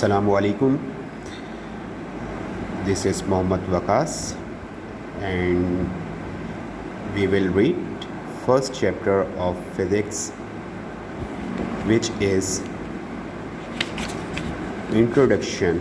Assalamu alaikum. This is Mohammad Waqas and we will read first chapter of physics, which is introduction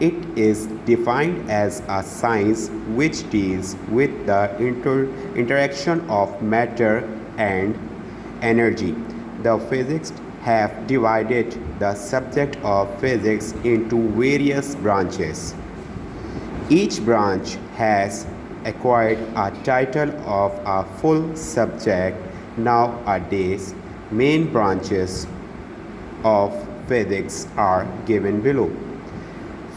It is defined as a science which deals with the interaction of matter and energy. The physicists have divided the subject of physics into various branches. Each branch has acquired a title of a full subject. Nowadays, main branches of physics are given below.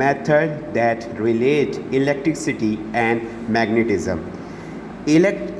method that relate electricity and magnetism.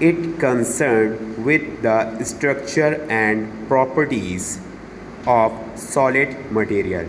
It concerned with the structure and properties of solid material.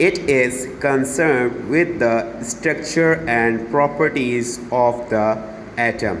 It is concerned with the structure and properties of the atom.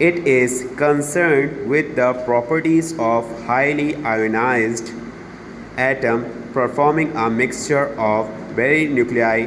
It is concerned with the properties of highly ionized atom performing a mixture of very nuclei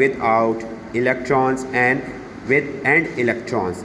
without electrons and electrons.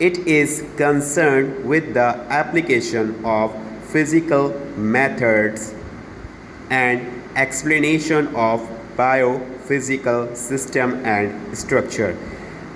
It is concerned with the application of physical methods and explanation of biophysical system and structure.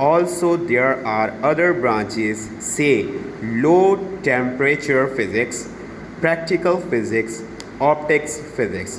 also there are other branches, say low temperature physics, practical physics, optics physics.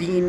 3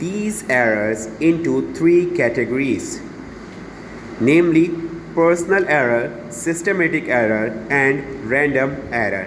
these errors into three categories, namely personal error, systematic error and random error.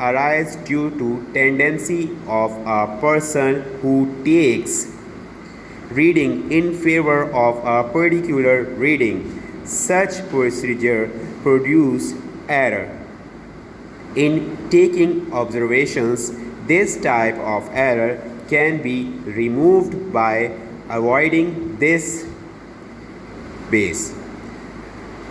arise due to tendency of a person who takes reading in favor of a particular reading. Such procedure produce error. In taking observations, this type of error can be removed by avoiding this base.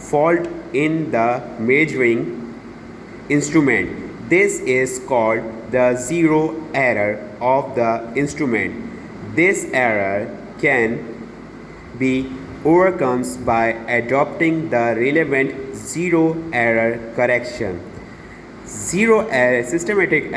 fault in the measuring instrument. This is called the zero error of the instrument. This error can be overcome by adopting the relevant zero error correction. Zero error systematic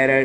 error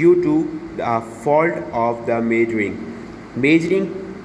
due to the fault of the measuring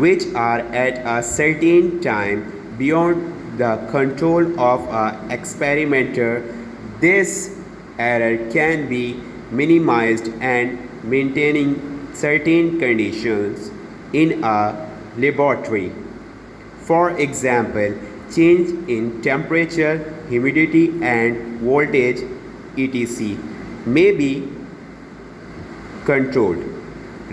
which are at a certain time beyond the control of an experimenter. This error can be minimized and maintaining certain conditions in a laboratory. For example, change in temperature, humidity and voltage etc. may be controlled.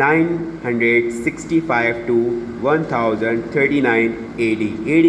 965 to 1039 AD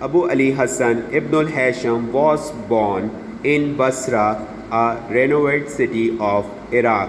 Abu Ali Hassan ibn al-Hasham was born in Basra, a renowned city of Iraq.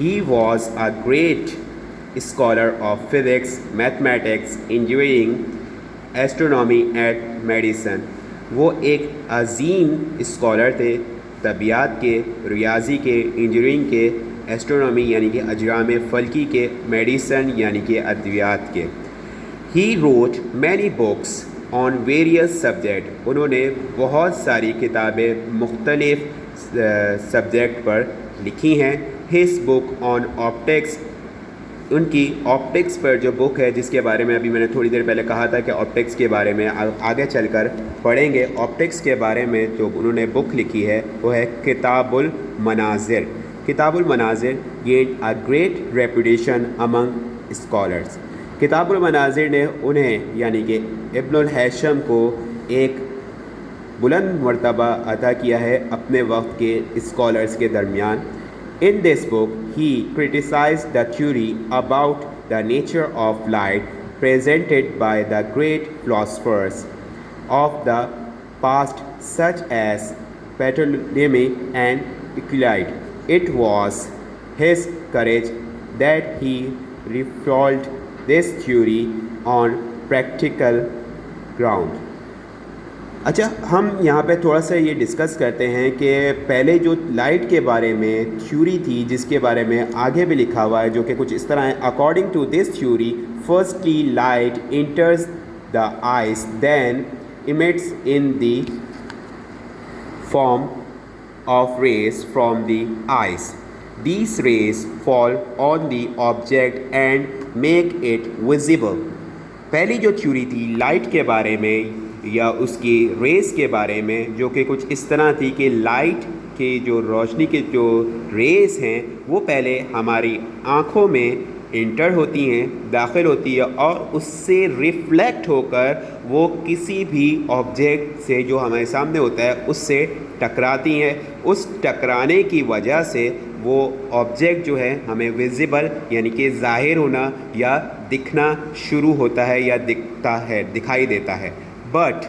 He was a great scholar of physics, mathematics, engineering astronomy and medicine. وہ ایک عظیم scholar تھے طبیعت کے، ریاضی کے، engineering کے، astronomy یعنی کہ اجرام فلکی کے، میڈیسن یعنی کہ ادویات کے. He wrote many books on various subjects. انہوں نے بہت ساری کتابیں مختلف سبجیکٹ پر لکھی ہیں. His book on optics، ان کی آپٹکس پر جو بک ہے، جس کے بارے میں ابھی میں نے تھوڑی دیر پہلے کہا تھا کہ آپٹکس کے بارے میں آگے چل کر پڑھیں گے. آپٹکس کے بارے میں جو انہوں نے بک لکھی ہے وہ ہے کتاب المناظر. کتاب المناظر gained a great reputation among scholars. کتاب المناظر نے انہیں یعنی کہ ابن الہیثم کو ایک بلند مرتبہ عطا کیا ہے اپنے وقت کے اسکالرز کے درمیان. In this book, he criticized the theory about the nature of light presented by the great philosophers of the past such as Ptolemy and Euclid. It was his courage that he refuted this theory on practical ground. اچھا، ہم یہاں پہ تھوڑا سا یہ discuss کرتے ہیں کہ پہلے جو لائٹ کے بارے میں تھیوری تھی، جس کے بارے میں آگے بھی لکھا ہوا ہے، جو کہ کچھ اس طرح ہے: according to this theory firstly light enters the eyes then emits in the form of rays from the eyes. These rays fall on the object and make it visible. پہلی جو تھیوری تھی لائٹ کے بارے میں یا اس کی raise کے بارے میں، جو کہ کچھ اس طرح تھی کہ لائٹ کی جو روشنی کے جو ریز ہیں وہ پہلے ہماری آنکھوں میں انٹر ہوتی ہیں، داخل ہوتی ہے، اور اس سے ریفلیکٹ ہو کر وہ کسی بھی آبجیکٹ سے جو ہمارے سامنے ہوتا ہے اس سے ٹکراتی ہیں. اس ٹکرانے کی وجہ سے وہ آبجیکٹ جو ہے ہمیں ویزیبل یعنی کہ ظاہر ہونا یا دکھنا شروع ہوتا ہے یا دکھتا ہے، دکھائی دیتا ہے. But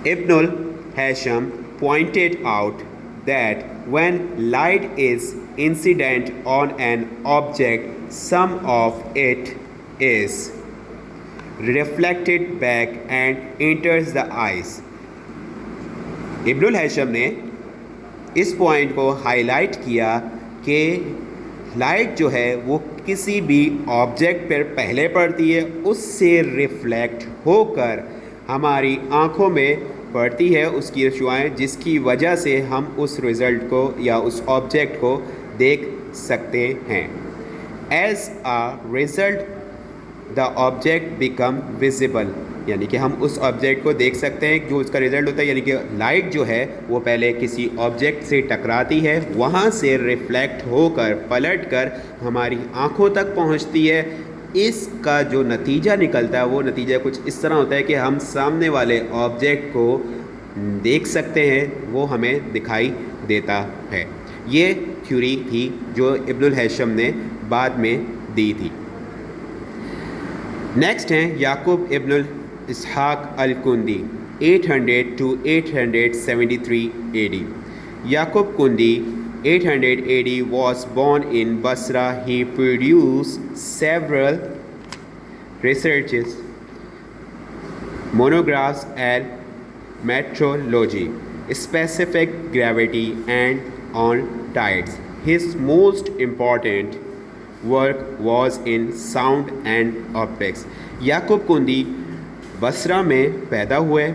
Ibn al-Haytham pointed out that when light is incident on an object, some of it is reflected back and enters the eyes. ابن الہیثم نے اس پوائنٹ کو ہائی لائٹ کیا کہ لائٹ جو ہے وہ کسی بھی آبجیکٹ پر پہلے پڑتی ہے، اس سے ریفلیکٹ ہو کر ہماری آنکھوں میں پڑتی ہے اس کی شعاعیں، جس کی وجہ سے ہم اس رزلٹ کو یا اس آبجیکٹ کو دیکھ سکتے ہیں. As a result the object become visible, یعنی کہ ہم اس آبجیکٹ کو دیکھ سکتے ہیں جو اس کا رزلٹ ہوتا ہے. یعنی کہ لائٹ جو ہے وہ پہلے کسی آبجیکٹ سے ٹکراتی ہے، وہاں سے ریفلیکٹ ہو کر پلٹ کر ہماری آنکھوں تک پہنچتی ہے. اس کا جو نتیجہ نکلتا ہے وہ نتیجہ کچھ اس طرح ہوتا ہے کہ ہم سامنے والے آبجیکٹ کو دیکھ سکتے ہیں، وہ ہمیں دکھائی دیتا ہے. یہ تھیوری تھی جو ابن الہیثم نے بعد میں دی تھی. نیکسٹ ہیں یعقوب ابن اسحاق Al-Kindi 800 to 873 AD. Yaqub Kundi 800 AD was born in Basra. He produced several researches, monographs and meteorology, specific gravity and on tides. His most important work was in sound and optics. یعقوب کندی بصرہ میں پیدا ہوئے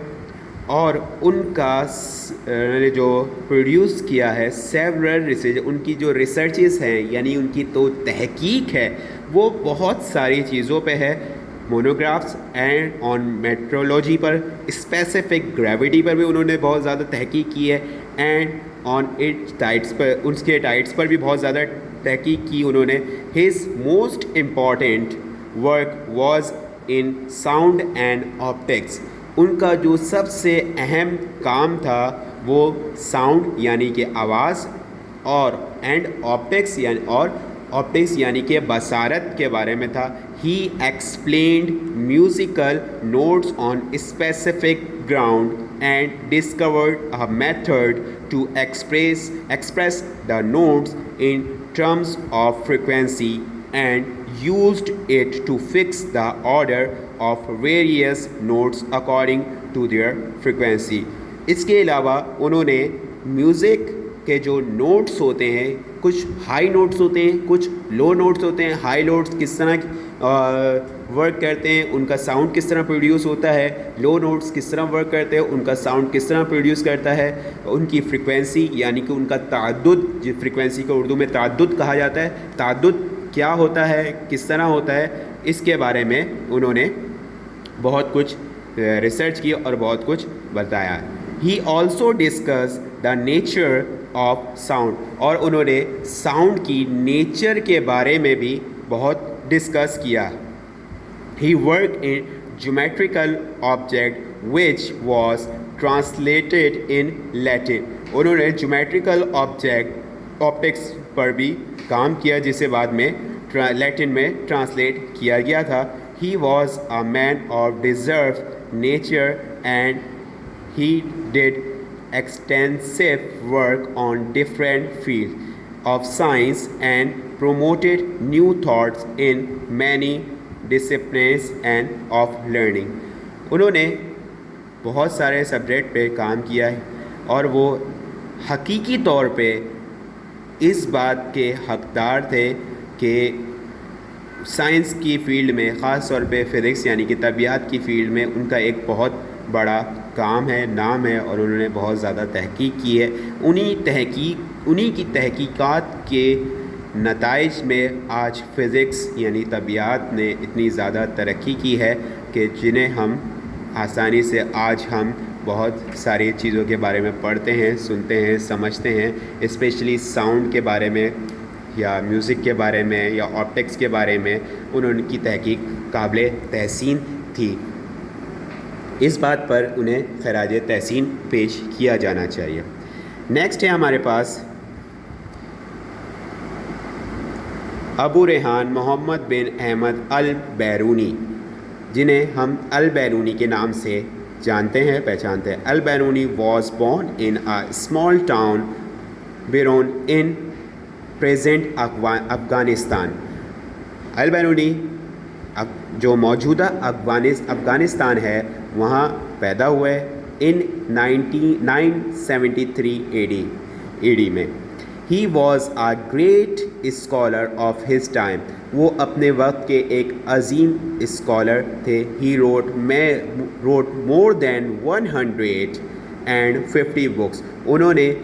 اور ان کا جو produce کیا ہے several research, ان کی جو ریسرچز ہیں یعنی ان کی تو تحقیق ہے وہ بہت ساری چیزوں پہ ہے. مونوگرافس اینڈ آن میٹرولوجی پر، اسپیسیفک گریوٹی پر بھی انہوں نے بہت زیادہ تحقیق کی ہے، اینڈ آن اٹ ٹائڈس پر، اس کے ٹائڈس پر بھی بہت زیادہ تحقیق کی انہوں نے. His most important work was in sound and optics. ان کا جو سب سے اہم کام تھا وہ ساؤنڈ یعنی کہ آواز اور اینڈ آپٹکس یعنی کہ بصارت کے بارے میں تھا. He explained musical notes on specific ground and discovered a method to express the notes in terms of frequency and used it to fix the order of various notes according to their frequency. اس کے علاوہ انہوں نے music کے جو notice ہوتے ہیں، کچھ high notice ہوتے ہیں، کچھ لو نوٹس ہوتے ہیں. ہائی نوٹس کس طرح ورک کرتے ہیں، ان کا ساؤنڈ کس طرح پروڈیوس ہوتا ہے، لو نوٹس کس طرح ورک کرتے ہیں، ان کا ساؤنڈ کس طرح پروڈیوس کرتا ہے، ان کی فریکوینسی یعنی کہ ان کا تعدد، جس فریکوینسی کو اردو میں تعدد کہا جاتا ہے، تعدد کیا ہوتا ہے، کس طرح ہوتا ہے، اس کے بارے میں انہوں نے بہت کچھ ریسرچ کی اور بہت کچھ بتایا. He also discuss the nature of sound, اور انہوں نے ساؤنڈ کی نیچر کے بارے میں بھی بہت ڈسکس کیا. He work in geometrical object which was translated in Latin. انہوں نے جیومیٹریکل آپٹکس پر بھی کام کیا جسے بعد میں لیٹن میں ٹرانسلیٹ کیا گیا تھا. He was a man of ڈیزرو nature and he did extensive work on different fields of science and promoted new thoughts in many disciplines and of learning. انہوں نے بہت سارے سبجیکٹ پہ کام کیا ہے اور وہ حقیقی طور پہ اس بات کے حقدار تھے کہ سائنس کی فیلڈ میں، خاص طور پہ فزکس یعنی کہ طبیعت کی فیلڈ میں ان کا ایک بہت بڑا کام ہے، نام ہے، اور انہوں نے بہت زیادہ تحقیق کی ہے. انہی کی تحقیقات کے نتائج میں آج فزکس یعنی طبیعت نے اتنی زیادہ ترقی کی ہے کہ جنہیں ہم آسانی سے آج ہم بہت ساری چیزوں کے بارے میں پڑھتے ہیں، سنتے ہیں، سمجھتے ہیں. اسپیشلی ساؤنڈ کے بارے میں یا میوزک کے بارے میں یا آپٹکس کے بارے میں انہوں کی تحقیق قابل تحسین تھی. اس بات پر انہیں خراج تحسین پیش کیا جانا چاہیے. نیکسٹ ہے ہمارے پاس ابو ریحان محمد بن احمد البیرونی، جنہیں ہم البیرونی کے نام سے جانتے ہیں، پہچانتے ہیں. Al-Biruni was born in a small town بیرون ان پریزنٹ افغانستان. البیرونی جو موجودہ افغانستان ہے وہاں پیدا ہوئے ان 973 اے ڈی میں. He was a great scholar of his time. وہ اپنے وقت کے ایک عظیم اسکالر تھے. He wrote more than 150 books. انہوں نے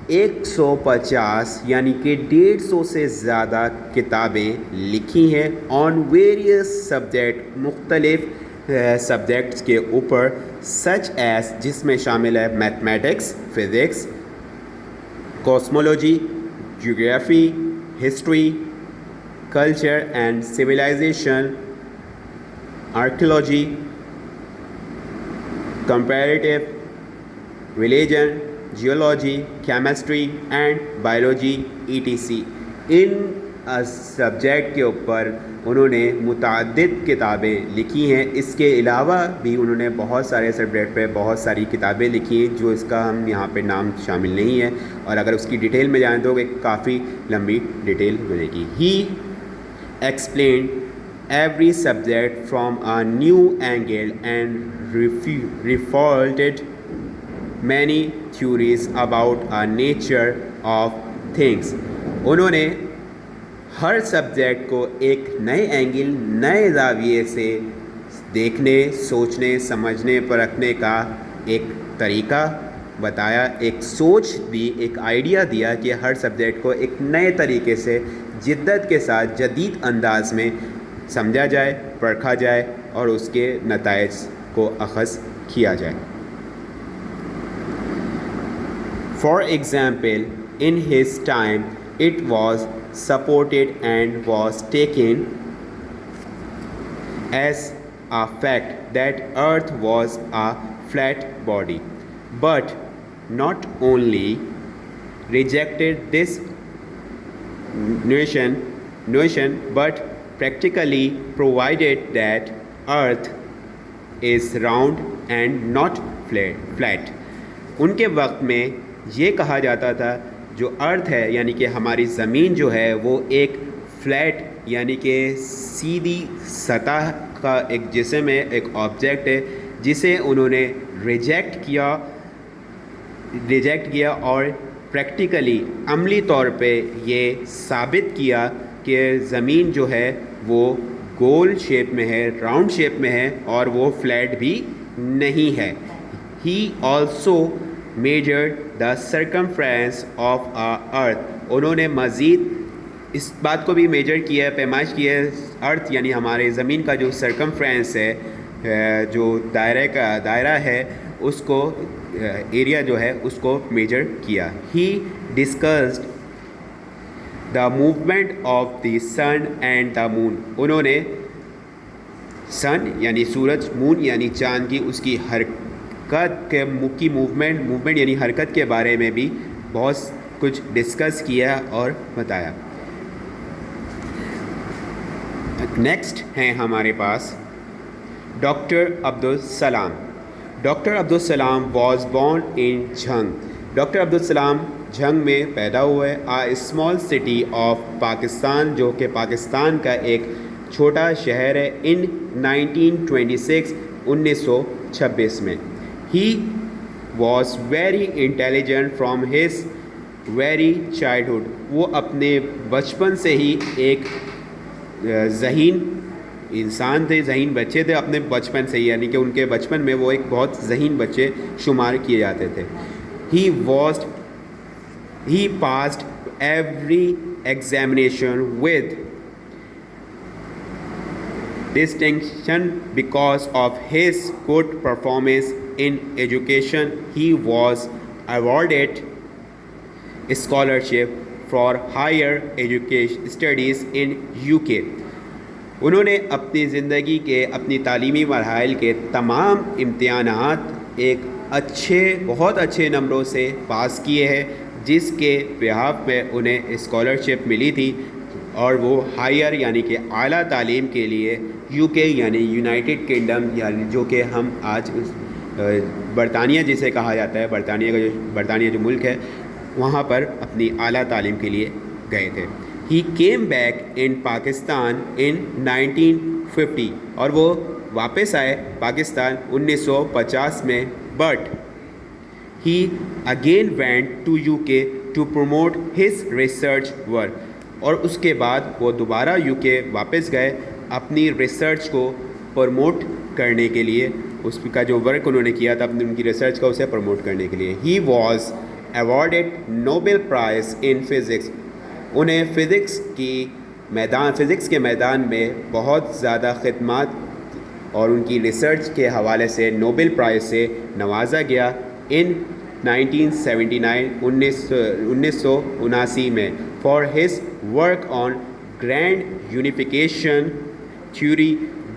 150 یعنی کہ 150 سے زیادہ کتابیں لکھی ہیں آن ویریس سبجیکٹ، مختلف سبجیکٹس کے اوپر، سچ ایز جس میں شامل ہے mathematics, physics, cosmology, geography, history, culture and civilisation, archaeology, comparative religion, geology, chemistry and biology ETC. ان سبجیکٹ کے اوپر انہوں نے متعدد کتابیں لکھی ہیں. اس کے علاوہ بھی انہوں نے بہت سارے سبجیکٹ پہ بہت ساری کتابیں لکھی ہیں جو اس کا ہم یہاں پہ نام شامل نہیں ہے، اور اگر اس کی ڈیٹیل میں جائیں تو ایک کافی لمبی ڈیٹیل ملے گی. He explained every subject from a new angle and refuted many theories about a nature of things. انہوں نے ہر سبجیکٹ کو ایک نئے اینگل، نئے زاویے سے دیکھنے، سوچنے، سمجھنے، پرکھنے کا ایک طریقہ بتایا، ایک سوچ دی، ایک آئیڈیا دیا کہ ہر سبجیکٹ کو ایک نئے طریقے سے جدت کے ساتھ جدید انداز میں سمجھا جائے، پرکھا جائے اور اس کے نتائج کو اخذ کیا جائے. For example, in his time, it was supported and was taken as a fact that Earth was a flat body. But not only rejected this notion, but practically provided that Earth is round and not flat. ان کے وقت میں یہ کہا جاتا تھا جو ارتھ ہے یعنی کہ ہماری زمین جو ہے وہ ایک فلیٹ یعنی کہ سیدھی سطح کا ایک جسم ہے، ایک آبجیکٹ ہے جسے انہوں نے ریجیکٹ کیا اور پریکٹیکلی عملی طور پہ یہ ثابت کیا کہ زمین جو ہے وہ گول شیپ میں ہے، راؤنڈ شیپ میں ہے اور وہ فلیٹ بھی نہیں ہے. He also measured the circumference of earth. انہوں نے مزید اس بات کو بھی میجر کیا ہے، پیمائش کی ہے، ارتھ یعنی ہمارے زمین کا جو سرکمفرنس ہے، جو دائرہ ہے، اس کو ایریا جو ہے اس کو میجر کیا. He discussed the movement of the sun and the moon. انہوں نے سن یعنی سورج، مون یعنی چاند کی اس کی حرکت کی موومنٹ یعنی حرکت کے بارے میں بھی بہت کچھ ڈسکس کیا اور بتایا. نیکسٹ ہیں ہمارے پاس doctor Abdus Salam. Doctor Abdus Salam was born in Jhang. Doctor Abdus Salam Jhang میں پیدا ہوئے. اسمال سٹی آف پاکستان، جو کہ پاکستان کا ایک چھوٹا شہر ہے. ان 1926 1926 میں. He was very intelligent from his very childhood. وہ اپنے بچپن سے ہی ایک ذہین انسان تھے، ذہین بچے تھے اپنے بچپن سے ہی، یعنی کہ ان کے بچپن میں وہ ایک بہت ذہین بچے شمار کیے جاتے تھے. He passed every examination with distinction because of his good performance in education. He was awarded a scholarship for higher education studies in UK. انہوں نے اپنی زندگی کے اپنی تعلیمی مراحل کے تمام امتحانات ایک بہت اچھے نمبروں سے پاس کیے ہیں، جس کے بہاف میں انہیں اسکالرشپ ملی تھی اور وہ ہائر یعنی کہ اعلیٰ تعلیم کے لیے یو کے یعنی یونائٹڈ کنگڈم، یعنی جو کہ ہم آج برطانیہ جسے کہا جاتا ہے، برطانیہ جو ملک ہے، وہاں پر اپنی اعلیٰ تعلیم کے لیے گئے تھے. He came back in Pakistan in 1950. اور وہ واپس آئے پاکستان 1950 میں. But he again went to UK to promote his research work. اور اس کے بعد وہ دوبارہ UK واپس گئے اپنی ریسرچ کو پروموٹ کرنے کے لیے. اس کا جو ورک انہوں نے کیا تھا ان کی ریسرچ کا، اسے پروموٹ کرنے کے لیے. He was awarded Nobel Prize in Physics. انہیں فزکس کے میدان میں بہت زیادہ خدمات اور ان کی ریسرچ کے حوالے سے نوبل پرائز سے نوازا گیا. ان 1979 1979 میں for his work on grand unification theory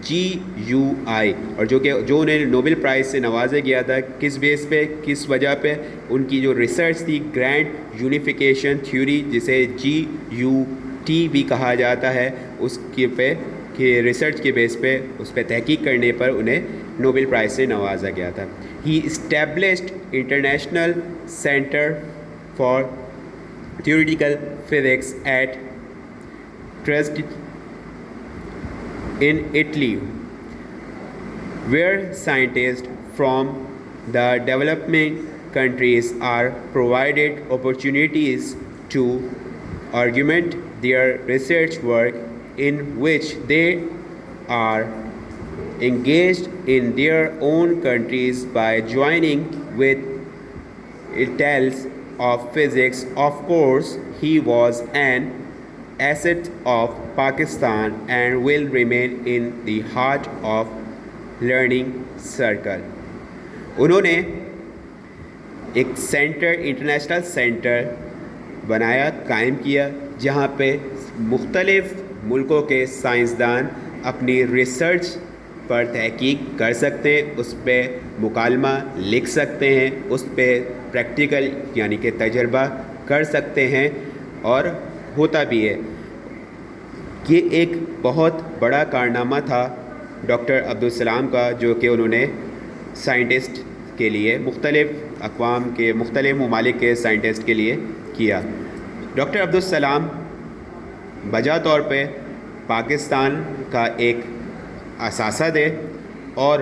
GUI. اور جو انہیں نوبل پرائز سے نوازا گیا تھا کس بیس پہ، کس وجہ پہ؟ ان کی جو ریسرچ تھی گرینڈ یونیفیکیشن تھیوری، جسے GUT بھی کہا جاتا ہے، اس کے پہ کہ ریسرچ کے بیس پہ اس پہ تحقیق کرنے پر انہیں نوبل پرائز سے نوازا گیا تھا. He established International Centre for Theoretical Physics at Trieste in Italy, where scientists from the developing countries are provided opportunities to augment their research work, in which they are engaged in their own countries by joining with Italians of physics. Of course, he was an asset of Pakistan and will remain in the heart of learning circle. انہوں نے ایک international centre بنایا، قائم کیا، جہاں پہ مختلف ملکوں کے سائنسدان اپنی ریسرچ پر تحقیق کر سکتے ہیں، اس پہ مکالمہ لکھ سکتے ہیں، اس پہ پریکٹیکل یعنی کہ تجربہ کر سکتے ہیں، اور ہوتا بھی ہے. یہ ایک بہت بڑا کارنامہ تھا ڈاکٹر عبدالسلام کا، جو کہ انہوں نے سائنٹسٹ کے لیے مختلف اقوام کے مختلف ممالک کے سائنٹسٹ کے لیے کیا. ڈاکٹر عبدالسلام بجا طور پہ پاکستان کا ایک اثاثہ دے اور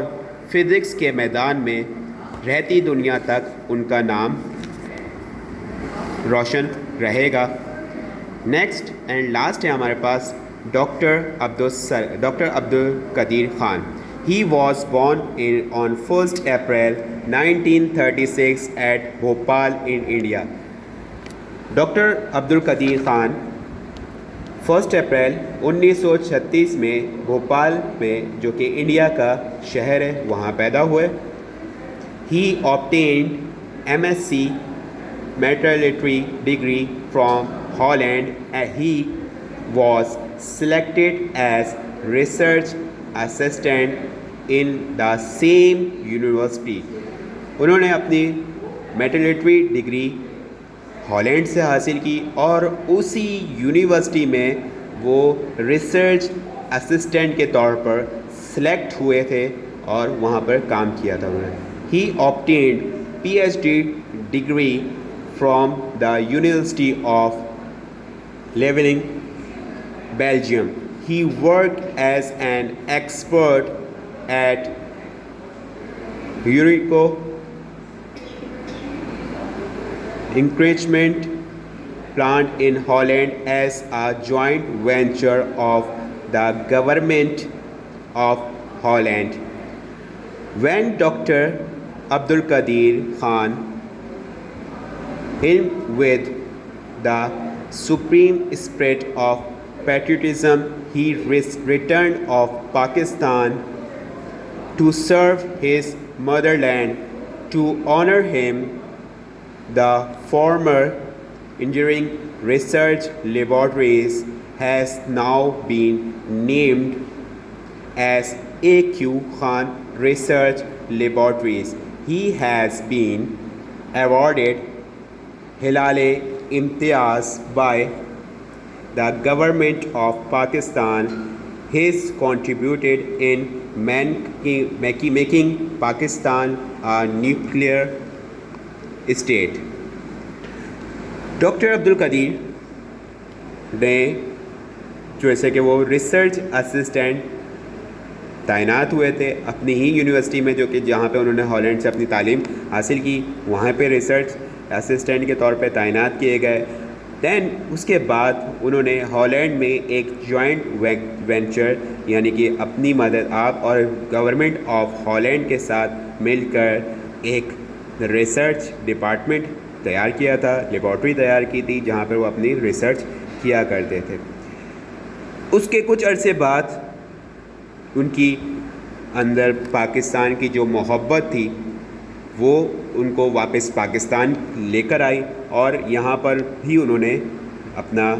فزکس کے میدان میں رہتی دنیا تک ان کا نام روشن رہے گا۔ نیکسٹ اینڈ لاسٹ ہے ہمارے پاس doctor Abdul Qadeer Khan. He was born on 1st April 1936 at Bhopal in India. Doctor Abdul Qadeer Khan 1 April 1936 میں بھوپال میں، جو کہ انڈیا کا شہر ہے، وہاں پیدا ہوئے۔ He obtained MSc Meteorology degree from Holland and he was selected as research assistant in the same university. انہوں نے اپنی میٹرلٹری ڈگری ہالینڈ سے حاصل کی اور اسی یونیورسٹی میں وہ ریسرچ اسسٹنٹ کے طور پر سلیکٹ ہوئے تھے اور وہاں پر کام کیا تھا انہوں نے۔ He obtained PhD degree from the University of Leeuwarden, Belgium. He worked as an expert at Eurico encouragement plant in Holland as a joint venture of the government of Holland. When Dr. Abdulkadir Khan, filled with the supreme spirit of patriotism, he returned of Pakistan to serve his motherland. To honor him, the former engineering research laboratories has now been named as A.Q. Khan Research Laboratories. He has been awarded Hilal-e-Imtiyaz by the government of Pakistan. He's contributed in making Pakistan a nuclear state. Doctor Abdul Qadeer نے جیسے کہ وہ research assistant تعینات ہوئے تھے اپنی ہی university میں، جو کہ جہاں پہ انہوں نے ہالینڈ سے اپنی تعلیم حاصل کی، وہاں پہ ریسرچ اسسٹنٹ کے طور پہ تعینات کیے گئے۔ دین اس کے بعد انہوں نے ہالینڈ میں ایک جوائنٹ وینچر، یعنی کہ اپنی مدد آپ اور گورنمنٹ آف ہالینڈ کے ساتھ مل کر ایک ریسرچ ڈپارٹمنٹ تیار کیا تھا، لیبارٹری تیار کی تھی جہاں پر وہ اپنی ریسرچ کیا کرتے تھے۔ اس کے کچھ عرصے بعد ان کی اندر پاکستان کی جو محبت تھی وہ ان کو واپس پاکستان لے کر آئی اور یہاں پر بھی انہوں نے اپنا